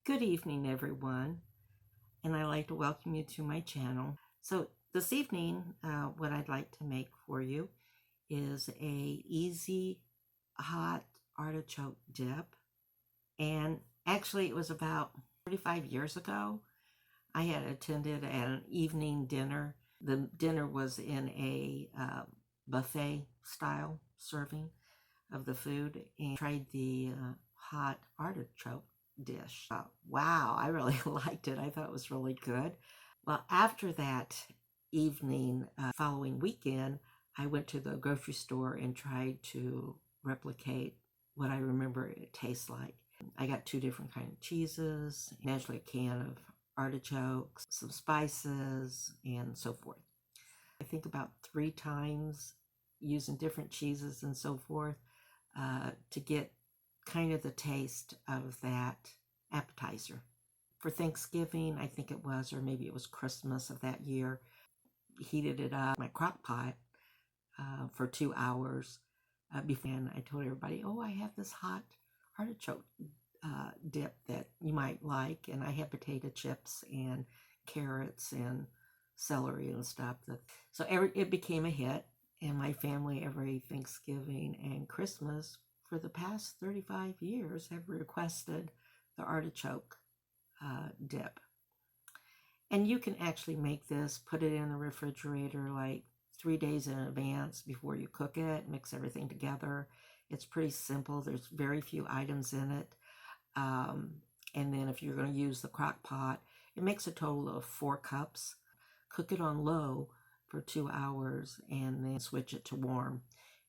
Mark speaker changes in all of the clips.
Speaker 1: Good evening, everyone, and I'd like to welcome you to my channel. So this evening, what I'd like to make for you is a easy hot artichoke dip. And actually, it was about 35 years ago. I had attended an evening dinner. The dinner was in a buffet style serving of the food, and tried the hot artichoke dish. Wow, I really liked it. I thought it was really good. Well, after that evening, following weekend, I went to the grocery store and tried to replicate what I remember it tastes like. I got 2 different kinds of cheeses, naturally a can of artichokes, some spices, and so forth. I think about 3 times using different cheeses and so forth to get kind of the taste of that appetizer. For Thanksgiving, I think it was, or maybe it was Christmas of that year, heated it up in my crock pot for 2 hours before, and I told everybody, oh, I have this hot artichoke dip that you might like, and I have potato chips and carrots and celery and stuff. So it became a hit, and my family every Thanksgiving and Christmas for the past 35 years have requested the artichoke dip. And you can actually make this, put it in the refrigerator like 3 days in advance before you cook it, mix everything together. It's pretty simple. There's very few items in it. And then if you're going to use the crock pot, it makes a total of 4 cups. Cook it on low for 2 hours and then switch it to warm.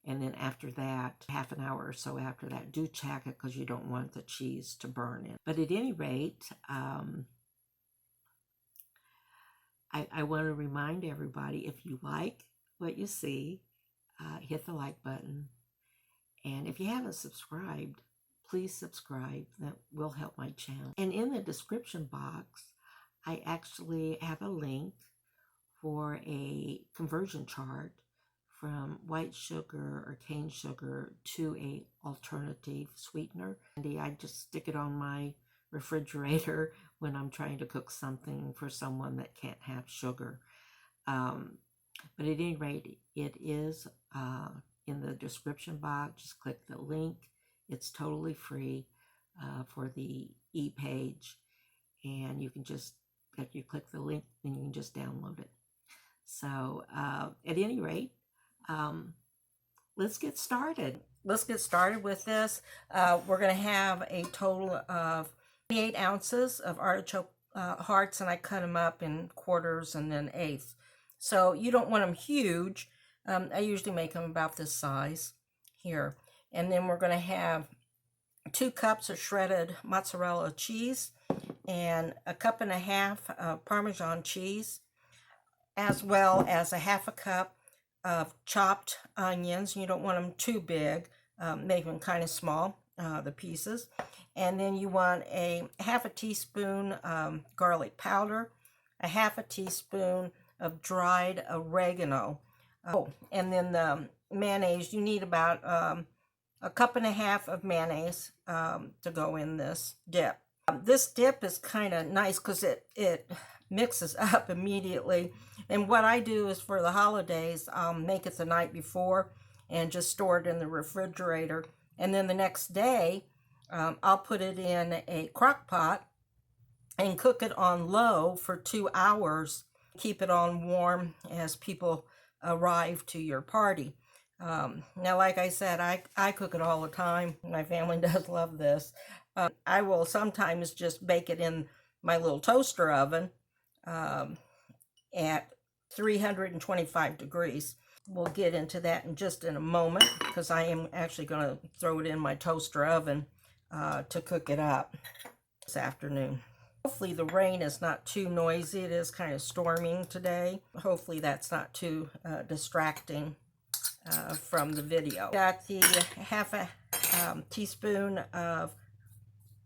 Speaker 1: And then after that, half an hour or so after that, do check it because you don't want the cheese to burn it. But at any rate, I want to remind everybody, if you like what you see, hit the like button. And if you haven't subscribed, please subscribe. That will help my channel. And in the description box, I actually have a link for a conversion chart from white sugar or cane sugar to a alternative sweetener. And I just stick it on my refrigerator when I'm trying to cook something for someone that can't have sugar. But at any rate, it is in the description box. Just click the link. It's totally free for the e-page, and you can just, if you click the link, then you can just download it. So at any rate, let's get started. Let's get started with this. We're going to have a total of 28 ounces of artichoke hearts, and I cut them up in quarters and then eighths. So you don't want them huge. I usually make them about this size here. And then we're going to have 2 cups of shredded mozzarella cheese and a 1.5 cups of Parmesan cheese, as well as a 1/2 cup of chopped onions. You don't want them too big, make them kind of small, the pieces. And then you want a 1/2 teaspoon garlic powder, a 1/2 teaspoon of dried oregano. And then the mayonnaise, you need about a 1.5 cups of mayonnaise to go in this dip. This dip is kind of nice because it mixes up immediately. And what I do is for the holidays, I'll make it the night before and just store it in the refrigerator. And then the next day, I'll put it in a crock pot and cook it on low for 2 hours. Keep it on warm as people arrive to your party. Now, like I said, I cook it all the time. My family does love this. I will sometimes just bake it in my little toaster oven at 325 degrees. We'll get into that in just in a moment because I am actually going to throw it in my toaster oven to cook it up this afternoon. Hopefully the rain is not too noisy. It is kind of storming today. Hopefully that's not too distracting from the video. Got the 1/2 teaspoon of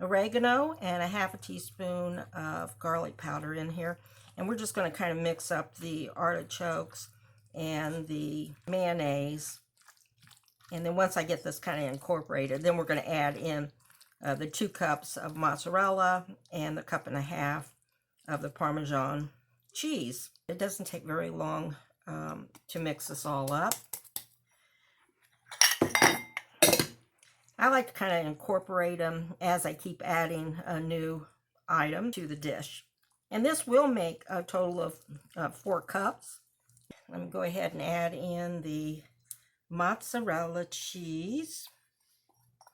Speaker 1: oregano and a 1/2 teaspoon of garlic powder in here. And we're just going to kind of mix up the artichokes and the mayonnaise. And then once I get this kind of incorporated, then we're going to add in the 2 cups of mozzarella and the 1.5 cups of the Parmesan cheese. It doesn't take very long to mix this all up. I like to kind of incorporate them as I keep adding a new item to the dish. And this will make a total of 4 cups. Let me go ahead and add in the mozzarella cheese.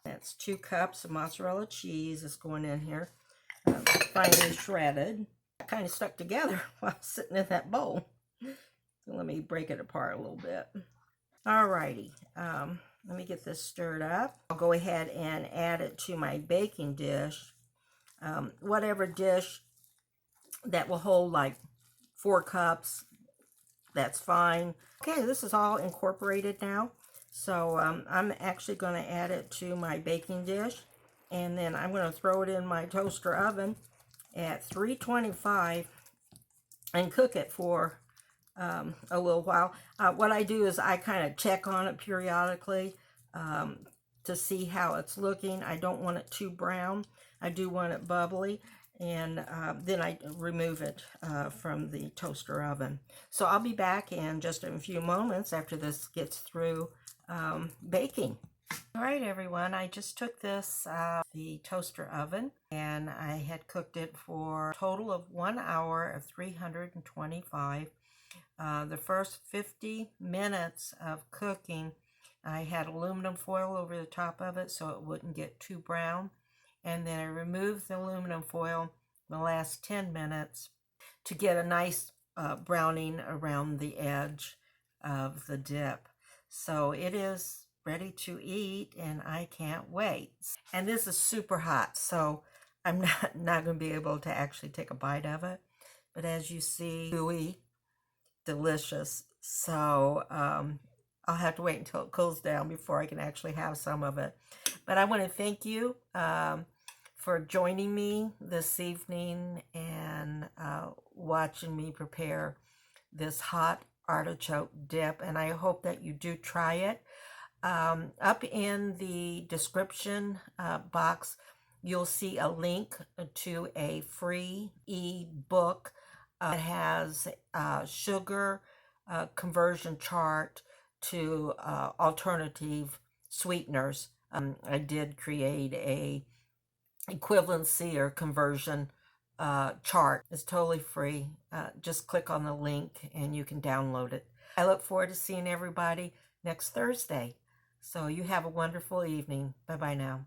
Speaker 1: That's 2 cups of mozzarella cheese is going in here, finely shredded. It kind of stuck together while sitting in that bowl. So let me break it apart a little bit. Alrighty, let me get this stirred up. I'll go ahead and add it to my baking dish. Whatever dish that will hold like 4 cups, that's fine. Okay, this is all incorporated now. So I'm actually going to add it to my baking dish, and then I'm going to throw it in my toaster oven at 325 and cook it for a little while. What I do is I kind of check on it periodically to see how it's looking. I don't want it too brown. I do want it bubbly, and then I remove it from the toaster oven. So I'll be back in just a few moments after this gets through baking. All right, everyone, I just took this the toaster oven, and I had cooked it for a total of 1 hour of 325. The first 50 minutes of cooking, I had aluminum foil over the top of it so it wouldn't get too brown, and then I removed the aluminum foil the last 10 minutes to get a nice browning around the edge of the dip. So it is ready to eat, and I can't wait. And this is super hot, so I'm not going to be able to actually take a bite of it. But as you see, gooey, delicious. So I'll have to wait until it cools down before I can actually have some of it. But I want to thank you for joining me this evening and watching me prepare this hot artichoke dip, and I hope that you do try it. Up in the description box, you'll see a link to a free e-book that has sugar conversion chart to alternative sweeteners. I did create a equivalency or conversion chart. It's totally free. Just click on the link and you can download it. I look forward to seeing everybody next Thursday. So you have a wonderful evening. Bye-bye now.